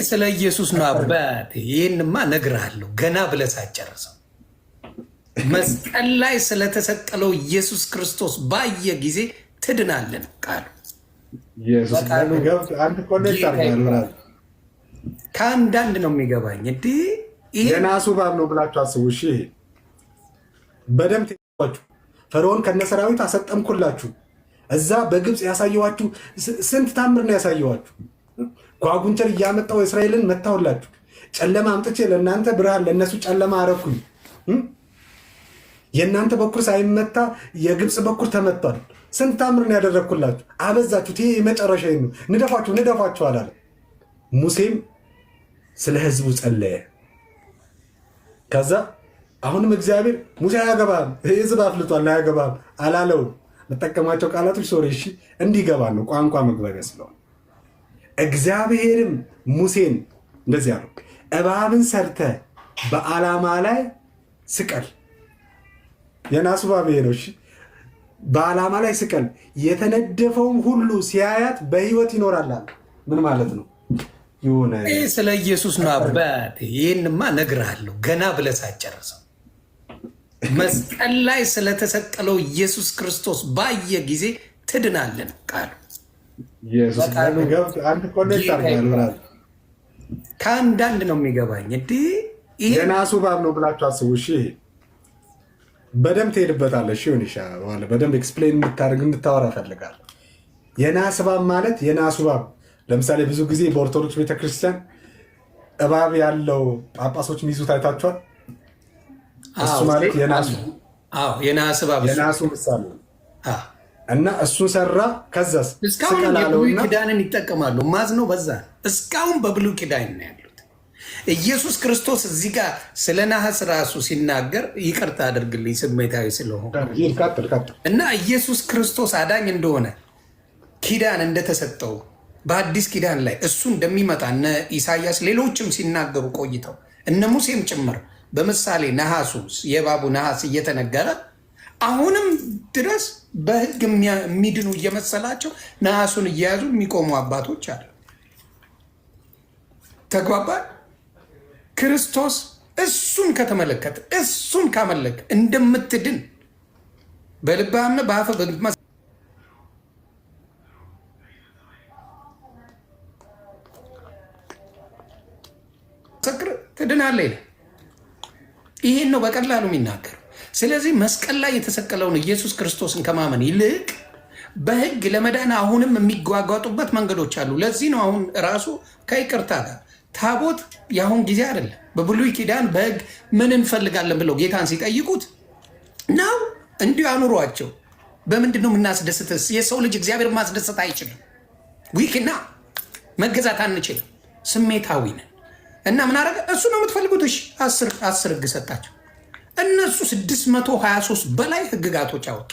ስለ ኢየሱስ ነው አባት። ይህንማ እነግርሃለሁ ገና ብለህ ሳትጨርሰው መስቀል ላይ ስለተሰቀለው ኢየሱስ ክርስቶስ ባየ ጊዜ ትድናለን ቃሉ። ከአንዳንድ ነው የሚገባኝ። እንዲህ የናሱ እባብ ነው ብላችሁ አስቡ። እሺ በደምብ ተባችሁ። ፈርዖን ከነሰራዊት አሰጠምኩላችሁ። እዛ በግብፅ ያሳየዋችሁ ስንት ታምር ነው ያሳየዋችሁ። ጓጉንቸር እያመጣው እስራኤልን መታሁላችሁ። ጨለማ አምጥቼ ለእናንተ ብርሃን ለእነሱ ጨለማ አረኩኝ። የእናንተ በኩር ሳይመታ የግብፅ በኩር ተመቷል። ስንት ታምር ነው ያደረግኩላችሁ። አበዛችሁት። ይሄ የመጨረሻ ነው። ንደፏችሁ አላለ። ሙሴም ስለ ህዝቡ ጸለየ። ከዛ አሁንም እግዚአብሔር ሙሴ አያገባም፣ ህዝብ አፍልቷል፣ አያገባም አላለውም። መጠቀማቸው ቃላቶች ሶሪ እሺ እንዲገባ ነው ቋንቋ መግባቢያ ስለሆነ። እግዚአብሔርም ሙሴን እንደዚህ አለው፣ እባብን ሰርተ በዓላማ ላይ ስቀል። የናሱ እባብ ነው። እሺ በዓላማ ላይ ስቀል፣ የተነደፈውም ሁሉ ሲያያት በህይወት ይኖራል። ምን ማለት ነው? ስለ ኢየሱስ ነው አባት። ይህንማ እነግርሃለሁ ገና ብለህ ሳትጨርሰው መስቀል ላይ ስለተሰቀለው ኢየሱስ ክርስቶስ ባየ ጊዜ ትድናለን ቃሉ። ከአንዳንድ ነው የሚገባኝ። እንዲህ የናሱ እባብ ነው ብላችሁ አስቡ። እሺ በደንብ ትሄድበታለህ። እሺ በደንብ ኤክስፕሌን እንድታደርግ እንድታወራ ፈልጋለሁ። የናስ እባብ ማለት የናሱ እባብ ለምሳሌ ብዙ ጊዜ በኦርቶዶክስ ቤተክርስቲያን እባብ ያለው ጳጳሶች ሚይዙት አይታችኋል። እሱ ማለት የናስ እባብ የናሱ ምሳሌ እና እሱን ሰራ። ከዛስ እስካሁን የብሉይ ኪዳንን ይጠቀማሉ። ማዝ ነው በዛ እስካሁን በብሉይ ኪዳን ነው ያሉት። ኢየሱስ ክርስቶስ እዚህ ጋር ስለ ነሐስ ራሱ ሲናገር ይቅርታ አድርግልኝ ስሜታዊ ስለሆነ እና ኢየሱስ ክርስቶስ አዳኝ እንደሆነ ኪዳን እንደተሰጠው በአዲስ ኪዳን ላይ እሱ እንደሚመጣ እነ ኢሳያስ ሌሎችም ሲናገሩ ቆይተው እነ ሙሴም ጭምር በምሳሌ ነሐሱ የእባቡ ነሐስ እየተነገረ አሁንም ድረስ በሕግ የሚድኑ እየመሰላቸው ነሐሱን እየያዙ የሚቆሙ አባቶች አሉ። ተግባባል። ክርስቶስ እሱን ከተመለከት እሱን ካመለክ እንደምትድን በልብህ አምነህ በአፍህ ትድናለህ። ይሄን ነው በቀላሉ የሚናገር። ስለዚህ መስቀል ላይ የተሰቀለውን ኢየሱስ ክርስቶስን ከማመን ይልቅ በሕግ ለመዳን አሁንም የሚጓጓጡበት መንገዶች አሉ። ለዚህ ነው አሁን ራሱ ከይቅርታ ጋር ታቦት የአሁን ጊዜ አይደለም። በብሉይ ኪዳን በሕግ ምን እንፈልጋለን ብለው ጌታን ሲጠይቁት ነው እንዲሁ አኑሯቸው። በምንድን ነው የምናስደስትስ? የሰው ልጅ እግዚአብሔር ማስደሰት አይችልም። ዊክና መገዛት አንችልም። ስሜታዊ ነን እና ምን አደረገ? እሱ ነው የምትፈልጉት። እሺ 10 ህግ ሰጣቸው። እነሱ 623 በላይ ህግጋቶች አወጡ።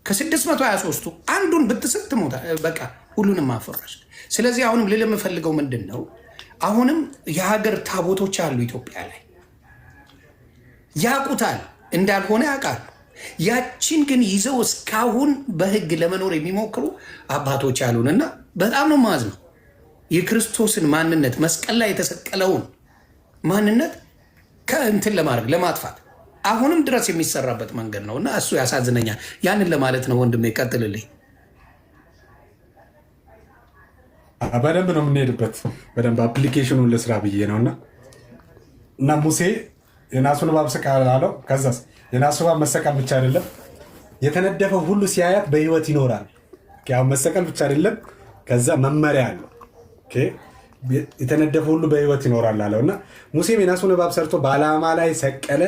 ከ623ቱ አንዱን ብትስት ትሞታ፣ በቃ ሁሉንም አፈረሽ። ስለዚህ አሁንም ልል የምፈልገው ምንድን ነው፣ አሁንም የሀገር ታቦቶች አሉ ኢትዮጵያ ላይ ያውቁታል፣ እንዳልሆነ ያውቃሉ። ያችን ግን ይዘው እስካሁን በህግ ለመኖር የሚሞክሩ አባቶች አሉንና በጣም ነው ማዝ ነው የክርስቶስን ማንነት መስቀል ላይ የተሰቀለውን ማንነት ከእንትን ለማድረግ ለማጥፋት አሁንም ድረስ የሚሰራበት መንገድ ነው እና እሱ ያሳዝነኛል። ያንን ለማለት ነው ወንድሜ፣ ቀጥልልኝ። በደንብ ነው የምንሄድበት። በደንብ አፕሊኬሽኑን ለስራ ብዬ ነው እና ሙሴ የናሱን እባብ ስቀል አለው። ከዛስ የናሱ እባብ መሰቀል ብቻ አይደለም፣ የተነደፈው ሁሉ ሲያያት በህይወት ይኖራል። መሰቀል ብቻ አይደለም፣ ከዛ መመሪያ አለው። የተነደፈ ሁሉ በህይወት ይኖራል አለው እና ሙሴም የናሱን እባብ ሰርቶ በዓላማ ላይ ሰቀለ።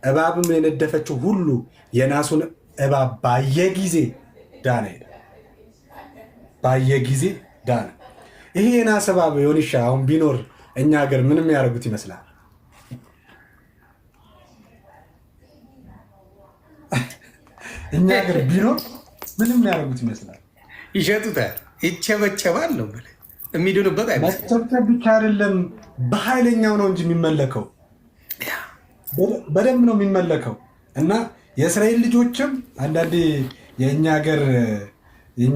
እባብም የነደፈችው ሁሉ የናሱን እባብ ባየ ጊዜ ዳነ። ባየ ጊዜ ዳነ። ይሄ የናስ እባብ ዮኒሻ አሁን ቢኖር እኛ ሀገር ምንም ያደርጉት ይመስላል? እኛ ሀገር ቢኖር ምንም ያደርጉት ይመስላል? ይሸጡታል፣ ይቸበቸባል ነው ብለህ የሚድኑበት መቸብቸብ ብቻ አይደለም፣ በኃይለኛው ነው እንጂ የሚመለከው በደንብ ነው የሚመለከው። እና የእስራኤል ልጆችም አንዳንዴ የእኛ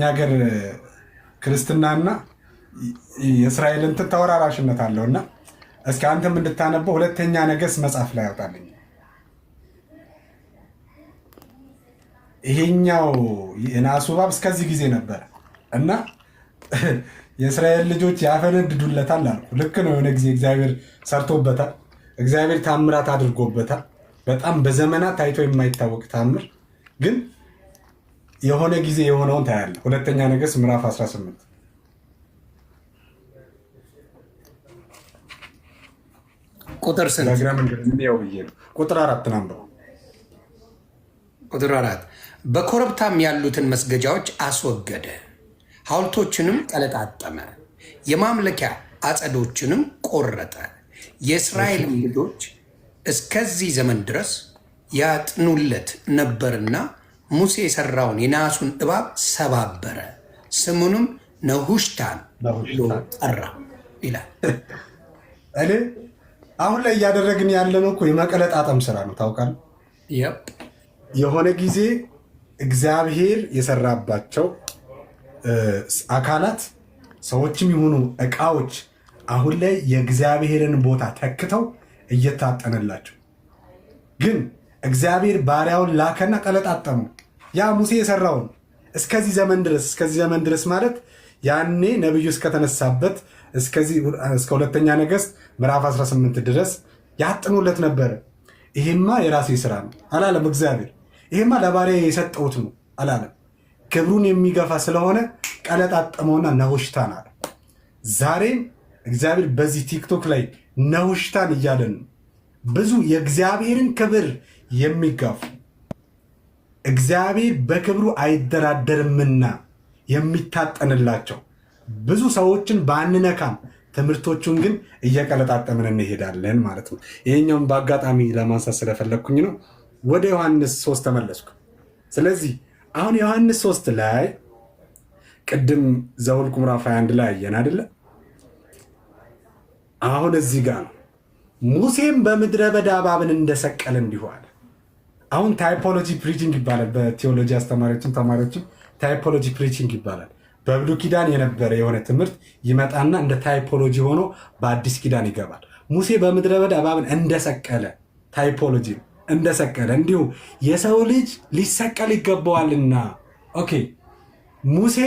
ሀገር ክርስትናና የእስራኤል እንትን ተወራራሽነት አለውና እስኪ አንተም እንድታነበው ሁለተኛ ነገሥት መጽሐፍ ላይ ያውጣልኝ። ይሄኛው የናሱ እባብ እስከዚህ ጊዜ ነበር እና የእስራኤል ልጆች ያፈነድዱለታል አልኩ። ልክ ነው። የሆነ ጊዜ እግዚአብሔር ሰርቶበታል። እግዚአብሔር ታምራት አድርጎበታል። በጣም በዘመናት ታይቶ የማይታወቅ ታምር። ግን የሆነ ጊዜ የሆነውን ታያለ። ሁለተኛ ነገሥት ምዕራፍ 18 ቁጥር ስንት? ቁጥር 4 ናምበው። ቁጥር 4 በኮረብታም ያሉትን መስገጃዎች አስወገደ፣ ሐውልቶችንም ቀለጣጠመ፣ የማምለኪያ አጸዶችንም ቆረጠ። የእስራኤልም ልጆች እስከዚህ ዘመን ድረስ ያጥኑለት ነበርና ሙሴ የሰራውን የናሱን እባብ ሰባበረ፣ ስሙንም ነሁሽታን ብሎ ጠራ ይላል። እኔ አሁን ላይ እያደረግን ያለነው እኮ የመቀለጣጠም ስራ ነው። ታውቃለህ? የሆነ ጊዜ እግዚአብሔር የሰራባቸው አካላት ሰዎችም ይሁኑ እቃዎች አሁን ላይ የእግዚአብሔርን ቦታ ተክተው እየታጠነላቸው፣ ግን እግዚአብሔር ባሪያውን ላከና ቀለጣጠሙ። ያ ሙሴ የሰራውን እስከዚህ ዘመን ድረስ ማለት ያኔ ነብዩ እስከተነሳበት እስከ ሁለተኛ ነገሥት ምዕራፍ 18 ድረስ ያጥኑለት ነበረ። ይሄማ የራሴ ስራ ነው አላለም እግዚአብሔር። ይሄማ ለባሪያ የሰጠሁት ነው አላለም። ክብሩን የሚገፋ ስለሆነ ቀለጣጠመውና ነሁሽታን አለ። ዛሬም እግዚአብሔር በዚህ ቲክቶክ ላይ ነሁሽታን እያለን ነው። ብዙ የእግዚአብሔርን ክብር የሚጋፉ እግዚአብሔር በክብሩ አይደራደርምና የሚታጠንላቸው ብዙ ሰዎችን ባንነካም ትምህርቶቹን ግን እየቀለጣጠምን እንሄዳለን ማለት ነው። ይሄኛውም በአጋጣሚ ለማንሳት ስለፈለግኩኝ ነው። ወደ ዮሐንስ 3 ተመለስኩ። ስለዚህ አሁን ዮሐንስ 3 ላይ ቅድም ዘኍልቍ ምዕራፍ 21 ላይ አየን አይደለ? አሁን እዚህ ጋር ነው ሙሴም በምድረ በዳ እባብን እንደሰቀለ እንዲሁ አለ። አሁን ታይፖሎጂ ፕሪቺንግ ይባላል። በቴዎሎጂ አስተማሪዎችም ተማሪዎችም ታይፖሎጂ ፕሪቺንግ ይባላል። በብሉይ ኪዳን የነበረ የሆነ ትምህርት ይመጣና እንደ ታይፖሎጂ ሆኖ በአዲስ ኪዳን ይገባል። ሙሴ በምድረ በዳ እባብን እንደሰቀለ ታይፖሎጂ እንደሰቀለ እንዲሁ የሰው ልጅ ሊሰቀል ይገባዋልና። ኦኬ፣ ሙሴ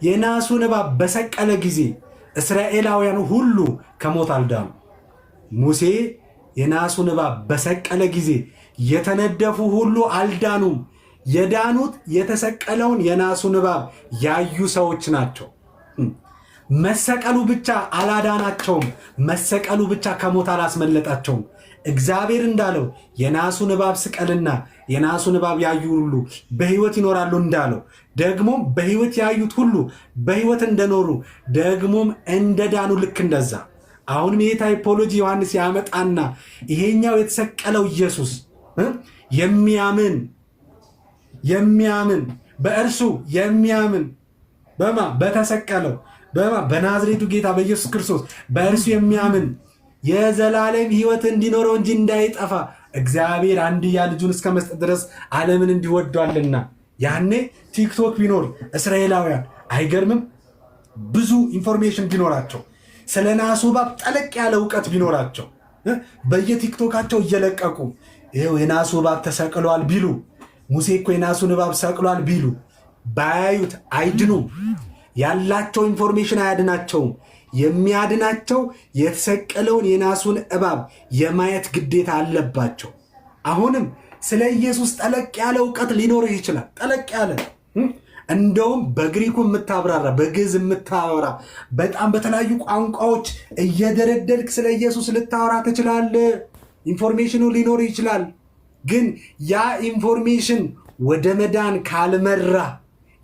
የናሱን እባብ በሰቀለ ጊዜ እስራኤላውያን ሁሉ ከሞት አልዳኑ። ሙሴ የናሱን እባብ በሰቀለ ጊዜ የተነደፉ ሁሉ አልዳኑም። የዳኑት የተሰቀለውን የናሱን እባብ ያዩ ሰዎች ናቸው። መሰቀሉ ብቻ አላዳናቸውም። መሰቀሉ ብቻ ከሞት አላስመለጣቸውም። እግዚአብሔር እንዳለው የናሱን እባብ ስቀልና የናሱን እባብ ያዩ ሁሉ በሕይወት ይኖራሉ እንዳለው ደግሞም በሕይወት ያዩት ሁሉ በሕይወት እንደኖሩ ደግሞም እንደዳኑ ልክ እንደዛ አሁንም ይሄ ታይፖሎጂ ዮሐንስ ያመጣና ይሄኛው የተሰቀለው ኢየሱስ የሚያምን በእርሱ የሚያምን በተሰቀለው በናዝሬቱ ጌታ በኢየሱስ ክርስቶስ በእርሱ የሚያምን የዘላለም ሕይወት እንዲኖረው እንጂ እንዳይጠፋ እግዚአብሔር አንድያ ልጁን እስከ መስጠት ድረስ ዓለምን እንዲወዷልና። ያኔ ቲክቶክ ቢኖር እስራኤላውያን አይገርምም? ብዙ ኢንፎርሜሽን ቢኖራቸው ስለ ናሱ እባብ ጠለቅ ያለ እውቀት ቢኖራቸው በየቲክቶካቸው እየለቀቁ ይኸው የናሱ እባብ ተሰቅሏል ቢሉ፣ ሙሴ እኮ የናሱን እባብ ሰቅሏል ቢሉ ባያዩት አይድኑም። ያላቸው ኢንፎርሜሽን አያድናቸውም። የሚያድናቸው የተሰቀለውን የናሱን እባብ የማየት ግዴታ አለባቸው። አሁንም ስለ ኢየሱስ ጠለቅ ያለ እውቀት ሊኖርህ ይችላል። ጠለቅ ያለ እንደውም በግሪኩ የምታብራራ በግዕዝ የምታወራ በጣም በተለያዩ ቋንቋዎች እየደረደልክ ስለ ኢየሱስ ልታወራ ትችላለህ። ኢንፎርሜሽኑ ሊኖር ይችላል። ግን ያ ኢንፎርሜሽን ወደ መዳን ካልመራ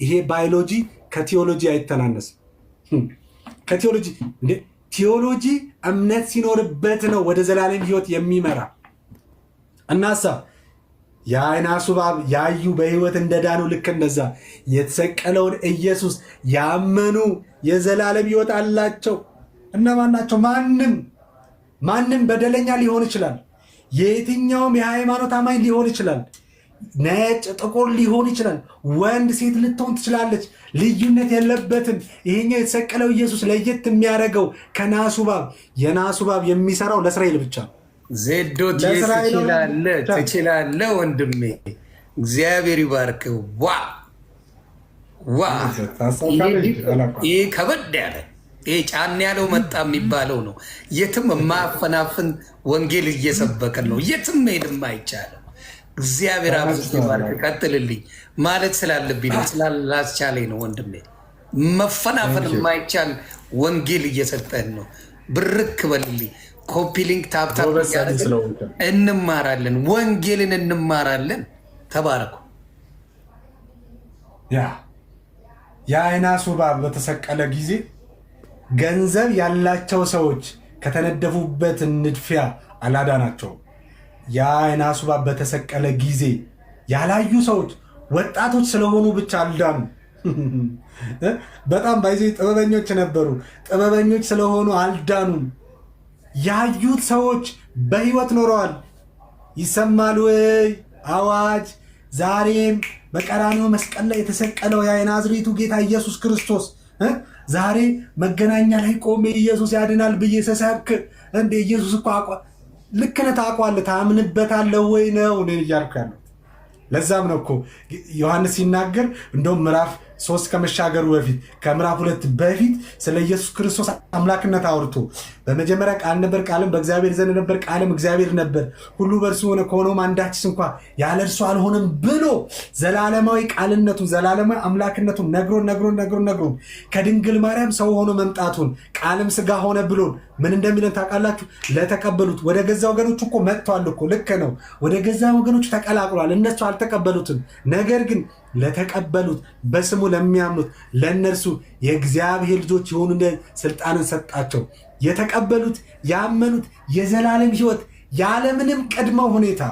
ይሄ ባዮሎጂ ከቲዮሎጂ አይተናነስም። ቲዮሎጂ እምነት ሲኖርበት ነው ወደ ዘላለም ሕይወት የሚመራ። እናሳ የናሱ እባብ ያዩ በሕይወት እንደዳኑ ልክ እንደዛ የተሰቀለውን ኢየሱስ ያመኑ የዘላለም ሕይወት አላቸው። እነማን ናቸው? ማንም በደለኛ ሊሆን ይችላል። የየትኛውም የሃይማኖት አማኝ ሊሆን ይችላል። ነጭ ጥቁር ሊሆን ይችላል። ወንድ ሴት ልትሆን ትችላለች። ልዩነት የለበትም። ይሄኛው የተሰቀለው ኢየሱስ ለየት የሚያደርገው ከናሱ እባብ የናሱ እባብ የሚሰራው ለእስራኤል ብቻ። ዜዶ ትችላለህ ወንድሜ፣ እግዚአብሔር ይባርክ። ዋ ይህ ከበድ ያለ ይህ ጫን ያለው መጣ የሚባለው ነው። የትም የማያፈናፍን ወንጌል እየሰበከን ነው። የትም ሄድም አይቻልም። እግዚአብሔር አብዝቶ ይባርክ። ቀጥልልኝ ማለት ስላለብኝ ነው፣ ስላላስቻለኝ ነው ወንድሜ። መፈናፈን የማይቻል ወንጌል እየሰጠን ነው። ብርክ በልልኝ። ኮፒ ሊንክ ታብታብ እንማራለን፣ ወንጌልን እንማራለን። ተባረኩ። የናሱ እባብ በተሰቀለ ጊዜ ገንዘብ ያላቸው ሰዎች ከተነደፉበት ንድፊያ አላዳናቸውም። የናሱ እባብ በተሰቀለ ጊዜ ያላዩ ሰዎች ወጣቶች ስለሆኑ ብቻ አልዳኑ። በጣም ባይዜ ጥበበኞች ነበሩ። ጥበበኞች ስለሆኑ አልዳኑም። ያዩት ሰዎች በህይወት ኖረዋል። ይሰማል ወይ አዋጅ! ዛሬም በቀራንዮ መስቀል ላይ የተሰቀለው የናዝሬቱ ጌታ ኢየሱስ ክርስቶስ ዛሬ መገናኛ ላይ ቆሜ ኢየሱስ ያድናል ብዬ ስሰብክ እንደ ኢየሱስ እኮ ልክ ነህ፣ ታውቀዋለህ፣ ታምንበታለህ ወይ ነው እያልኩ ያለው። ለዛም ነው እኮ ዮሐንስ ሲናገር እንደውም ምዕራፍ 3 ከመሻገሩ በፊት ከምዕራፍ 2 በፊት ስለ ኢየሱስ ክርስቶስ አምላክነት አውርቶ በመጀመሪያ ቃል ነበር፣ ቃልም በእግዚአብሔር ዘንድ ነበር፣ ቃልም እግዚአብሔር ነበር፣ ሁሉ በእርሱ ሆነ፣ ከሆነውም አንዳችስ እንኳ ያለ እርሱ አልሆነም ብሎ ዘላለማዊ ቃልነቱን ዘላለማዊ አምላክነቱን ነግሮን ከድንግል ማርያም ሰው ሆኖ መምጣቱን ቃልም ስጋ ሆነ ብሎን ምን እንደሚለን ታውቃላችሁ? ለተቀበሉት ወደ ገዛ ወገኖቹ እኮ መጥቷል እኮ። ልክ ነው፣ ወደ ገዛ ወገኖቹ ተቀላቅሏል። እነሱ አልተቀበሉትም። ነገር ግን ለተቀበሉት በስሙ ለሚያምኑት ለእነርሱ የእግዚአብሔር ልጆች የሆኑ ስልጣንን ሰጣቸው። የተቀበሉት ያመኑት የዘላለም ሕይወት ያለምንም ቅድመ ሁኔታ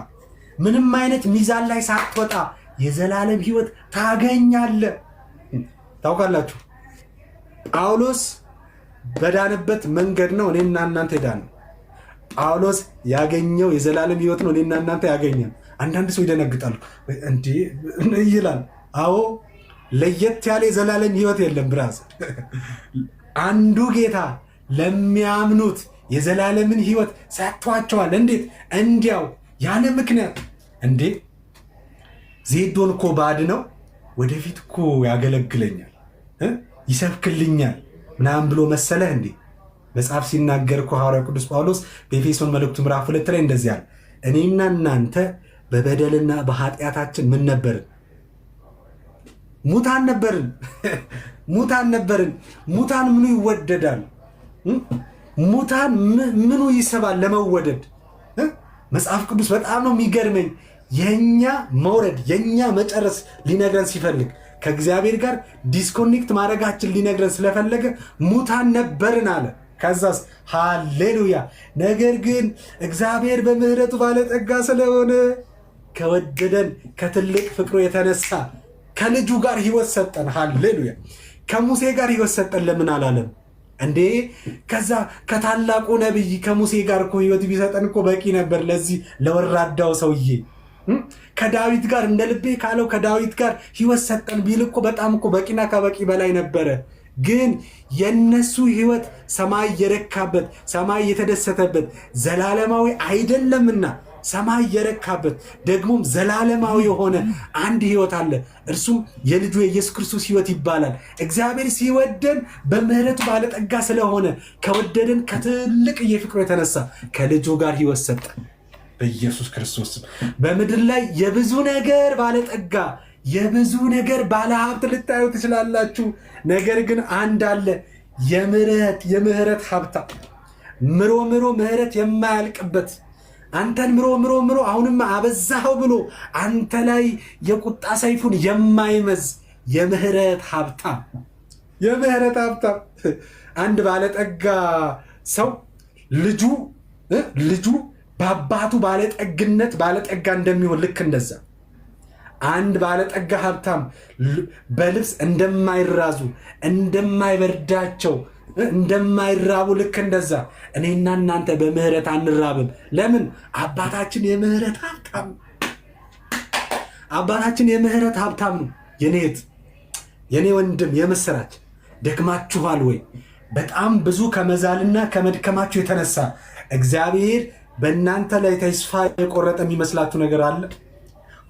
ምንም አይነት ሚዛን ላይ ሳትወጣ የዘላለም ሕይወት ታገኛለ። ታውቃላችሁ ጳውሎስ በዳነበት መንገድ ነው እኔና እናንተ ሄዳን። ጳውሎስ ያገኘው የዘላለም ሕይወት ነው እኔና እናንተ ያገኘን። አንዳንድ ሰው ይደነግጣሉ እንዴ ይላል። አዎ ለየት ያለ የዘላለም ሕይወት የለም ብራዝ። አንዱ ጌታ ለሚያምኑት የዘላለምን ሕይወት ሰጥቷቸዋል። እንዴት? እንዲያው ያለ ምክንያት እንዴ። ዜዶን እኮ ባድ ነው ወደፊት እኮ ያገለግለኛል ይሰብክልኛል ምናምን ብሎ መሰለህ እንዴ? መጽሐፍ ሲናገር እኮ ሐዋርያው ቅዱስ ጳውሎስ በኤፌሶን መልእክቱ ምዕራፍ 2 ላይ እንደዚህ አለ፣ እኔና እናንተ በበደልና በኃጢአታችን ምን ነበርን? ሙታን ነበርን። ሙታን ምኑ ይወደዳል? ሙታን ምኑ ይሰባል ለመወደድ? መጽሐፍ ቅዱስ በጣም ነው የሚገርመኝ። የኛ መውረድ የኛ መጨረስ ሊነግረን ሲፈልግ ከእግዚአብሔር ጋር ዲስኮኔክት ማድረጋችን ሊነግረን ስለፈለገ ሙታን ነበርን አለ። ከዛስ ሃሌሉያ። ነገር ግን እግዚአብሔር በምሕረቱ ባለጠጋ ስለሆነ ከወደደን ከትልቅ ፍቅሩ የተነሳ ከልጁ ጋር ሕይወት ሰጠን። ሃሌሉያ። ከሙሴ ጋር ሕይወት ሰጠን ለምን አላለም እንዴ? ከዛ ከታላቁ ነቢይ ከሙሴ ጋር እኮ ሕይወት ቢሰጠን እኮ በቂ ነበር ለዚህ ለወራዳው ሰውዬ። ከዳዊት ጋር እንደ ልቤ ካለው ከዳዊት ጋር ሕይወት ሰጠን ቢል እኮ በጣም እኮ በቂና ከበቂ በላይ ነበረ። ግን የነሱ ሕይወት ሰማይ የረካበት ሰማይ የተደሰተበት ዘላለማዊ አይደለምና ሰማይ የረካበት ደግሞም ዘላለማዊ የሆነ አንድ ሕይወት አለ። እርሱም የልጁ የኢየሱስ ክርስቶስ ሕይወት ይባላል። እግዚአብሔር ሲወደን በምሕረቱ ባለጠጋ ስለሆነ ከወደደን ከትልቅ የፍቅሩ የተነሳ ከልጁ ጋር ሕይወት ሰጠን በኢየሱስ ክርስቶስ። በምድር ላይ የብዙ ነገር ባለጠጋ የብዙ ነገር ባለሀብት ልታዩ ትችላላችሁ። ነገር ግን አንድ አለ፣ የምህረት ሀብታ ምሮ ምህረት የማያልቅበት አንተን ምሮ አሁንም አበዛኸው ብሎ አንተ ላይ የቁጣ ሰይፉን የማይመዝ የምህረት ሀብታም አንድ ባለጠጋ ሰው ልጁ በአባቱ ባለጠግነት ባለጠጋ እንደሚሆን ልክ እንደዛ አንድ ባለጠጋ ሀብታም በልብስ እንደማይራዙ እንደማይበርዳቸው እንደማይራቡ ልክ እንደዛ እኔና እናንተ በምህረት አንራብም። ለምን? አባታችን የምህረት ሀብታም አባታችን የምህረት ሀብታም ነው። የኔ እህት የኔ ወንድም የምስራች ደክማችኋል ወይ? በጣም ብዙ ከመዛልና ከመድከማችሁ የተነሳ እግዚአብሔር በእናንተ ላይ ተስፋ የቆረጠ የሚመስላችሁ ነገር አለ።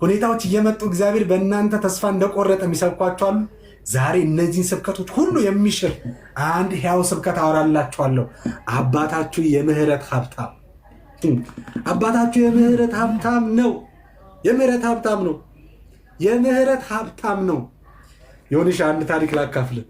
ሁኔታዎች እየመጡ እግዚአብሔር በእናንተ ተስፋ እንደቆረጠ የሚሰብኳችሁ አሉ። ዛሬ እነዚህን ስብከቶች ሁሉ የሚሽር አንድ ሕያው ስብከት አወራላችኋለሁ። አባታችሁ የምህረት ሀብታም፣ አባታችሁ የምህረት ሀብታም ነው። የምህረት ሀብታም ነው። የምህረት ሀብታም ነው። የሆነሽ አንድ ታሪክ ላካፍልን።